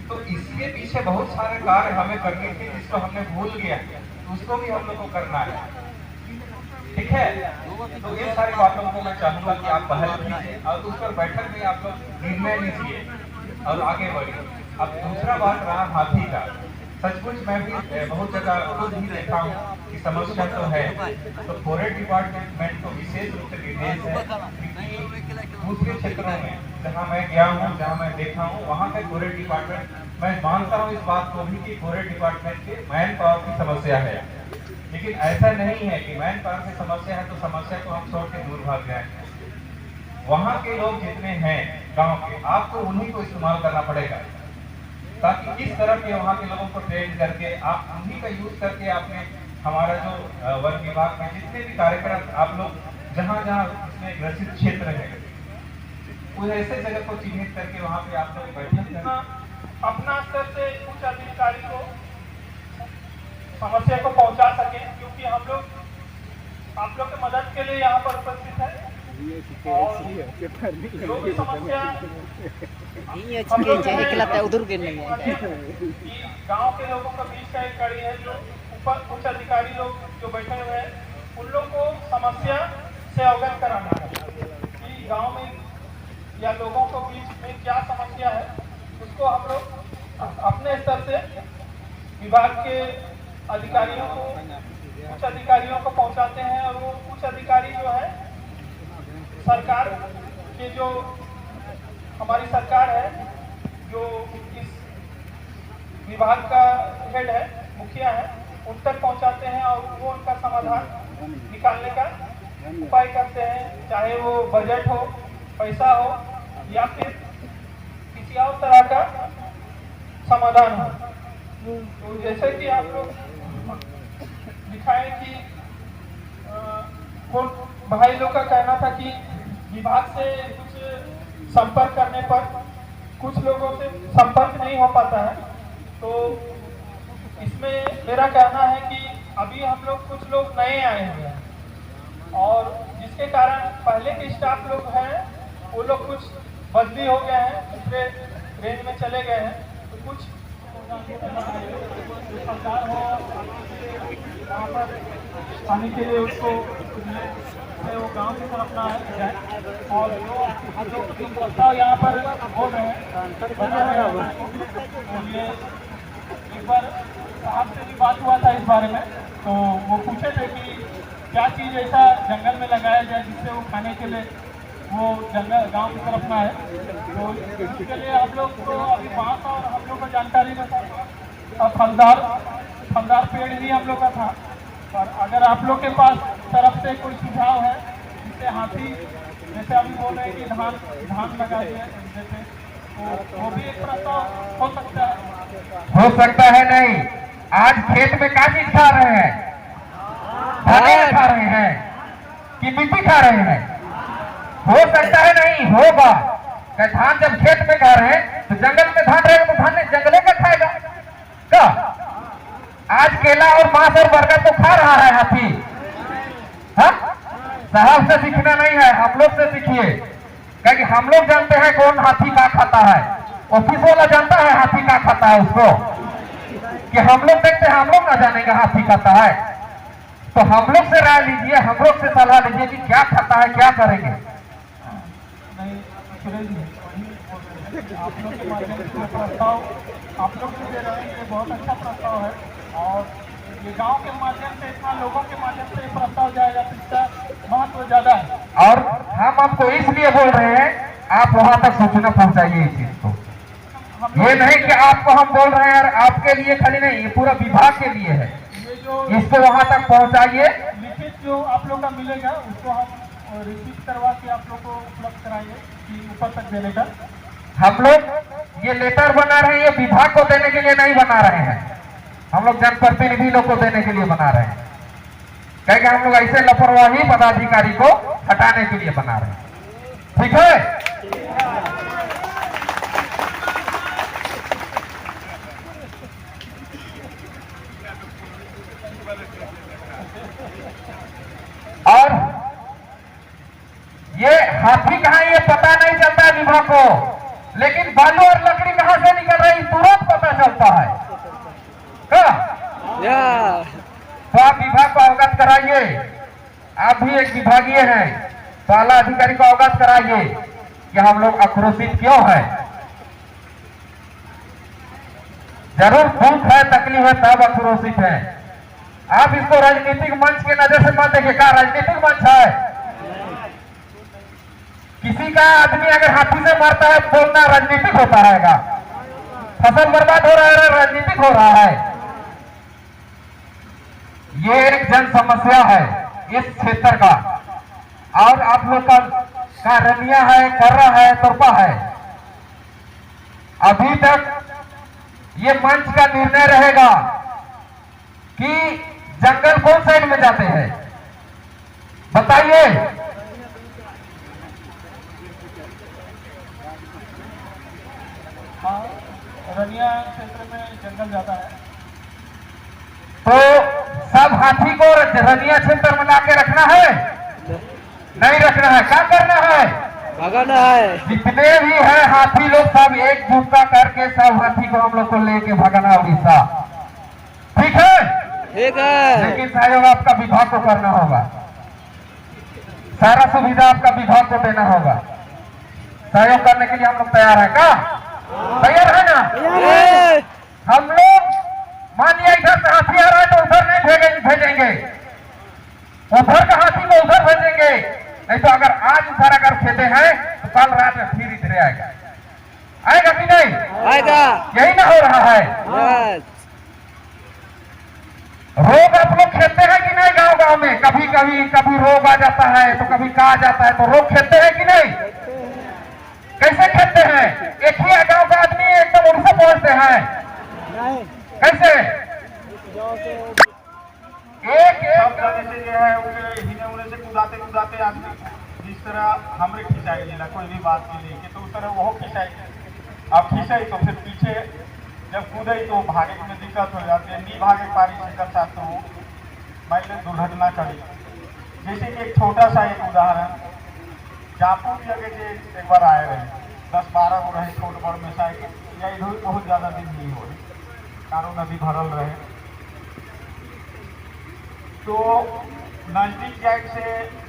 तो इसके पीछे बहुत सारे कार्य हमें करने थे जिसको हमने भूल गया, तो उसको भी हम लोग को करना है। ठीक है, तो ये सारी बातों को मैं चाहूंगा कि आप पहल कीजिए और उस पर बैठक में आप लोग निर्णय लीजिए और आगे बढ़िए। अब दूसरा बात रहा हाथी का। सचमुच मैं भी बहुत जगह खुद भी देखा हूँ कि समस्या तो है, तो फॉरेस्ट डिपार्टमेंट को विशेष रूप से निर्देश है कि दूसरे क्षेत्रों में जहाँ मैं गया हूँ, जहाँ मैं देखा हूँ, वहाँ के फॉरेस्ट डिपार्टमेंट, मैं मानता हूँ इस बात को भी कि फॉरेस्ट डिपार्टमेंट के मैन पावर की समस्या है, लेकिन ऐसा नहीं है कि मैन पावर की समस्या है तो समस्या को हम छोड़ के दूर भाग जाए। वहाँ के लोग जितने हैं गांव के, आपको उन्हीं को इस्तेमाल करना पड़ेगा, ताकि किस तरह के वहाँ के लोगों को ट्रेन करके आप उन्हीं का यूज करके आपने हमारा जो वन विभाग में जितने भी कार्यक्रम आप लोग जहाँ जहाँ इसमें ग्रसित क्षेत्र है उस ऐसे जगह को चिन्हित करके वहाँ पे आप लोग बैठे अपना स्तर से उच्च अधिकारी को समस्या को पहुंचा सके, क्योंकि हम लोग आप लोग की मदद के लिए यहाँ पर उपस्थित है। और जो भी समस्या गांव के लोगों के बीच का एक कड़ी है, जो ऊपर उच्च अधिकारी लोग जो बैठे हुए हैं उन लोग को समस्या से अवगत कराना है कि गांव में या लोगों को बीच में क्या समस्या है, उसको हम लोग अपने स्तर से विभाग के अधिकारियों को, उच्च अधिकारियों को पहुंचाते हैं। और वो उच्च अधिकारी जो है सरकार के, जो हमारी सरकार है, जो इस विभाग का हेड है, मुखिया है, उन तक पहुंचाते हैं और वो उनका समाधान निकालने का उपाय करते हैं, चाहे वो बजट हो, पैसा हो या फिर किसी और तरह का समाधान हो। तो जैसे कि आप लोग दिखाएं कि भाई लोग का कहना था कि विभाग से कुछ संपर्क करने पर कुछ लोगों से संपर्क नहीं हो पाता है, तो इसमें मेरा कहना है कि अभी हम लोग कुछ लोग नए आए हुए हैं और जिसके कारण पहले के स्टाफ लोग हैं वो लोग कुछ बदली हो गए हैं, दूसरे रेंज में चले गए हैं। तो कुछ सरकार हो वहाँ पर आने के लिए उसको वो गांव की तरफ ना जाए। और जो प्रस्ताव यहाँ पर हो रहे हैं ये एक बार साहब से भी बात हुआ था इस बारे में, तो वो पूछे थे कि क्या चीज़ ऐसा जंगल में लगाया जाए जिससे वो खाने के लिए वो जंगल गांव की तरफ ना है। तो इसके लिए हम लोग को अभी बांस और हम लोग को जानकारी में था, फलदार पेड़ भी हम लोग का था। और अगर आप लोग के पास तरफ से कोई सुझाव है जिससे हाथी, जैसे अभी बोल रहे हैं कि धान लगा दिए जैसे, तो वो भी एक प्रस्ताव हो सकता है। हो सकता है नहीं, आज खेत में क्या चीज खा रहे हैं? धाने खा रहे हैं कि मिट्टी खा रहे हैं? हो सकता है नहीं, होगा। क्या धान जब खेत में खा रहे हैं तो जंगल में धान रहेगा तो धान जंगलों का खाएगा क्या? आज केला और मांस और बरगद तो खा रहा है हाथी। हाँ, साहब से सीखना नहीं है, हम लोग से सीखिए, क्योंकि हम लोग जानते हैं कौन हाथी का खाता है। ऑफिस वाला जानता है हाथी का खाता है उसको, कि हम लोग देखते हैं, हम लोग ना जानेंगे हाथी खाता है। तो हम लोग से राय लीजिए, हम लोग से सलाह लीजिए कि क्या खाता है, क्या करेंगे। आप लोग के माध्यम से प्रस्ताव आप लोग जो दे रहे हैं ये बहुत अच्छा प्रस्ताव है, और ये गांव के माध्यम से, इतना लोगों के माध्यम से प्रस्ताव जाएगा तो इसका महत्व ज्यादा है। और हम आपको इसलिए बोल रहे हैं, आप वहां तक सूचना पहुंचाइए इस चीज को। ये नहीं कि आपको हम बोल रहे हैं और आपके लिए खाली नहीं, ये पूरा विभाग के लिए है। ये जो इसको वहां तक पहुंचाइए। लिखित जो आप लोग का मिलेगा उसको हम रिसीव करवा के आप लोग को उपलब्ध कराएंगे कि ऊपर तक देने का। हम लोग ये लेटर बना रहे हैं, ये विभाग को देने के लिए नहीं बना रहे हैं, हम लोग जनप्रतिनिधि लोग को देने के लिए बना रहे हैं, क्योंकि हम लोग ऐसे लापरवाही पदाधिकारी को हटाने के लिए बना रहे हैं। ठीक है, और ये हाथी कहाँ, ये पता नहीं चलता यहाँ को, लेकिन बालू और लकड़ी कहाँ से निकल रही तुरंत पता चलता है क्या? तो आप विभाग को अवगत कराइए, आप भी एक विभागीय हैं, तो आला अधिकारी को अवगत कराइए कि हम लोग आक्रोशित क्यों है। जरूर दुख है, तकलीफ है, तब आक्रोशित है। आप इसको राजनीतिक मंच के नजर से मत देखिए। क्या राजनीतिक मंच है? किसी का आदमी अगर हाथी से मारता है बोलना राजनीतिक होता रहेगा? फसल बर्बाद हो रहा है, राजनीतिक हो रहा है। ये एक जन समस्या है इस क्षेत्र का, और आप लोग का रनिया है, कर्रा है, तुरपा है। अभी तक ये मंच का निर्णय रहेगा कि जंगल कौन साइड में जाते हैं, बताइए। हाँ, रनिया क्षेत्र में जंगल जाता है, तो सब हाथी को रनिया क्षेत्र में लाके रखना है? नहीं रखना है। क्या करना है? भगाना है। जितने भी है हाथी लोग सब एकजुटता करके सब हाथी को हम लोग को लेके भगाना उड़ीसा, ठीक है? ठीक है, लेकिन सहयोग आपका विभाग को करना होगा, सारा सुविधा आपका विभाग को देना होगा। सहयोग करने के लिए हम लोग तैयार है क्या? तैयार है ना? हम लोग मानिए इधर से हाथी आ रहा है तो उधर नहीं भेजेंगे, उधर का हाथी को उधर भेजेंगे। नहीं तो अगर आज उधर अगर खेते हैं तो कल रात में फिर इधर आएगा। आएगा कि नहीं आएगा? यही ना हो रहा है। रोग आप लोग खेते हैं कि नहीं? गांव गांव में कभी रोग आ जाता है तो कभी का आ जाता है, तो रोग खेते हैं कि नहीं? कैसे खेते हैं? एक ही गांव का आदमी एकदम उड़ीसा पहुंचते हैं, कैसे? एक सब जगह से जो है उनके हिने उन्हें से कूदाते कूदाते आदमी जिस तरह हमरे खिंचाई लेना कोई भी बात के लेके, तो उस तरह वो खिंचाई। अब खिंचाई तो फिर पीछे जब कूदे तो भागे में दिक्कत हो जाती है, नहीं भागे पारी से साथ तो महिला दुर्घटना करी। जैसे कि एक छोटा सा एक उदाहरण, जापुर जगह से एक बार आए रहे 10-12 गो रहे छोट बड़ में साइकिल, या इधर बहुत ज़्यादा दिन नहीं हो रही, कारो नदी भरल रहे, तो नजदीक जाए से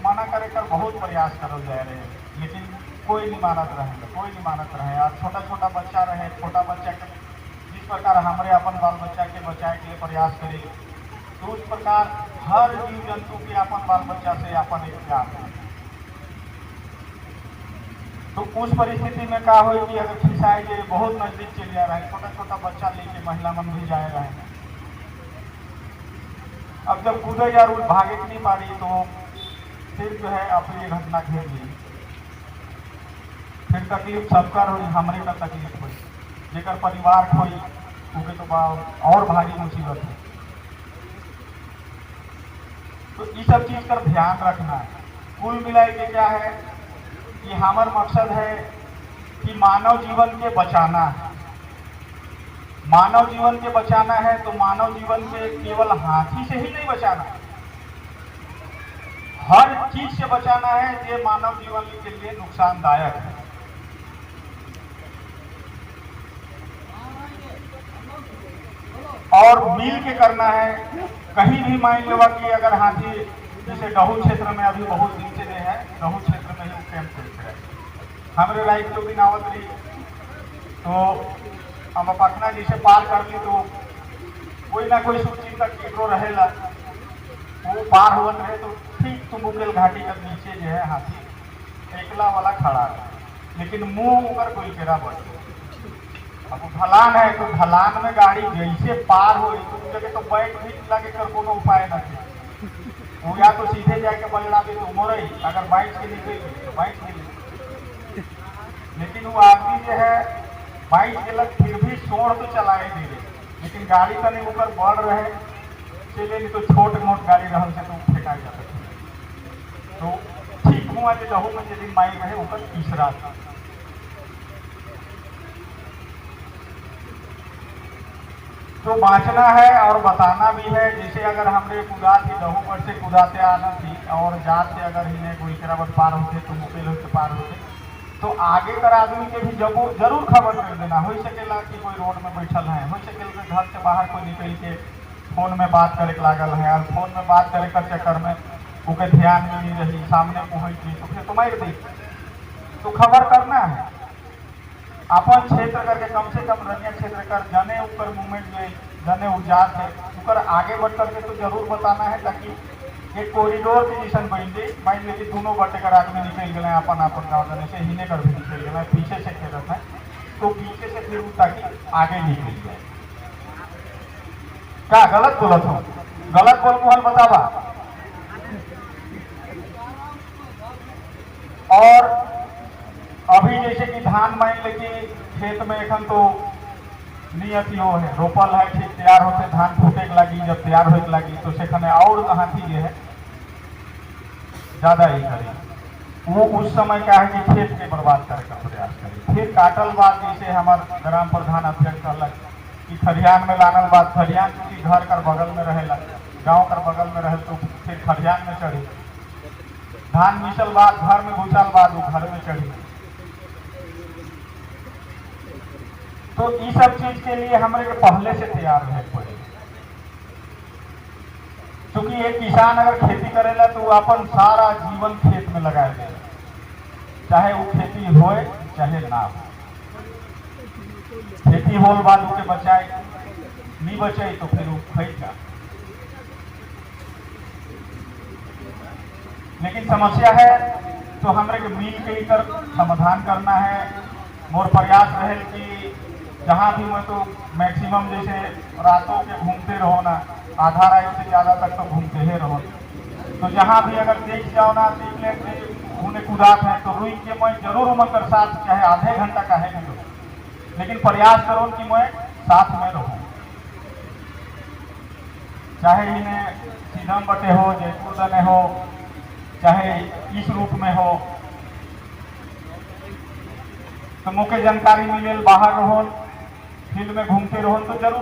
मना करे कर बहुत प्रयास करल जा रहे हैं, लेकिन कोई नहीं मानत रहे, कोई नहीं मानत रहे। और छोटा छोटा बच्चा रहे, छोटा बच्चा के जिस प्रकार हमारे अपन बाल बच्चा के बचाए के लिए प्रयास करें, तो उस प्रकार हर जीव जंतु के अपन बाल बच्चा से अपन एक प्यार है। तो उस परिस्थिति में क्या हो कि अगर खिंचाए गए बहुत नजदीक चले जा रहा है, छोटा छोटा बच्चा लेके महिला मन भी जाए रहे हैं। अब जब कूदे या रूट भागे नहीं पा रही तो फिर जो है अपनी ये घटना घेर ली। फिर तकलीफ सबका हुई, हमारे का तकलीफ हुई, जेकर परिवार खोई उनके तो और भारी मुसीबत है। तो ये सब चीज का ध्यान रखना है। कुल मिलाए के क्या है कि हमारा मकसद है कि मानव जीवन के बचाना है। मानव जीवन के बचाना है तो मानव जीवन के केवल हाथी से ही नहीं बचाना, हर चीज से बचाना है। ये मानव जीवन के लिए नुकसानदायक है। और मिल के करना है। कहीं भी मान लेवा कि अगर हाथी जैसे डहू क्षेत्र में अभी बहुत दिन से है, डहू क्षेत्र में ही कैंप चलते हैं। हमारे राइट जो दिन आवत रही तो हम पटना जैसे पार कर ली तो कोई ना कोई सूची तक कीटो रहेला, वो पार होत रहे तो ठीक तुमुकेल घाटी के नीचे जो है हाथी एकला वाला खड़ा है, लेकिन मुंह ऊपर कोई केरा बढ़। अब ढलान है तो ढलान में गाड़ी जैसे पार हो तो जगह तो बैठ भी लगे कर कोनो उपाय न थे। वो या तो सीधे जाके बजड़ा दे तो मोरई, अगर बाइक के निकल तो बाइक के, लेकिन वो आदमी जो है बाइक के लग फिर भी छोड़ तो चलाए दे रहे, लेकिन गाड़ी तने ऊपर बढ़ रहे चले नहीं तो छोट मोट गाड़ी रहल से तो फेंका जा सकते। तो ठीक हुआ जो लहू में यदि माई रहे ऊपर तीसरा था। तो बांचना है और बताना भी है। जैसे अगर हमने कूदा थी लहू पर से कूदाते आना थी और जात से अगर इन्हें कोई करावत पार होते तो मुकेल होते पार होते, तो तो आगे कर आदमी के भी जरूर खबर कर देना। हो सकेला कि कोई रोड में बैठल है, हो सकेला कि घर से बाहर कोई निकल के फोन में बात करे लागल है, और फोन में बात करे कर चक्कर में उनके ध्यान में नहीं रही, सामने पहुंच गई तो फिर तो मार दी। तो खबर करना है अपन क्षेत्र करके, कम से कम रनिया क्षेत्र कर जने ऊपर मूवमेंट जो जने उजात है ऊपर आगे बढ़ करके तो जरूर बताना है, ताकि एक कॉरिडोर के निशान बन जाए। मान लीजिए दोनों बटे कर आदमी निकल गए अपन अपन गाँव जने से हिने कर भी निकल गए, पीछे से खेलत है तो पीछे से फिर ताकि आगे निकल जाए। क्या गलत बोलत हो? गलत बोल को हल बतावा। और अभी जैसे कि धान मान लीजिए खेत में एखन तो नियत यो है रोपल है, ठीक तैयार होते धान फूटे लगी, जब तैयार होने लगी तो सेखने और हाथी जो है ज्यादा ही करे। वो उस समय क्या है कि खेत के बर्बाद करे का प्रयास करे। फिर काटल बाद जैसे हमारे ग्राम प्रधान अध्यक्ष कहलक कि खरियान में लानल बाद, खरियान चूंकि घर कर बगल में रहेला, गाँव कर बगल में रहे तो फिर खरियान में चढ़ी, धान मिसल बाद घर में घुसल बाद वो घर में चढ़ी। तो ये सब चीज के लिए हमारे के पहले से तैयार रहे पड़े। क्योंकि एक किसान अगर खेती करेला तो वो अपन सारा जीवन खेत में लगा दे, चाहे वो खेती होए चाहे ना हो। खेती होल बाद उसे बचाए, नहीं बचाई तो फिर वो खैगा। लेकिन समस्या है तो हमारे के मिल के कर समाधान करना है। मोर प्रयास रहे कि जहाँ भी मैं तो मैक्सिमम जैसे रातों के घूमते रहो ना, आधा रात से ज़्यादा तक तो घूमते ही रहो। तो जहाँ भी अगर देख जाओ ना, देख ले उन्हें कुदात है तो रुई के मैं जरूर उनकर साथ चाहे आधे घंटा का है भी, लेकिन प्रयास करो कि मैं साथ में रहूँ। चाहे इन्हें सीधम बटे हो, जयपुर दने हो, चाहे इस रूप में हो, तो मुख्य जानकारी मिले बाहर रहो, फील्ड में घूमते रहो तो जरूर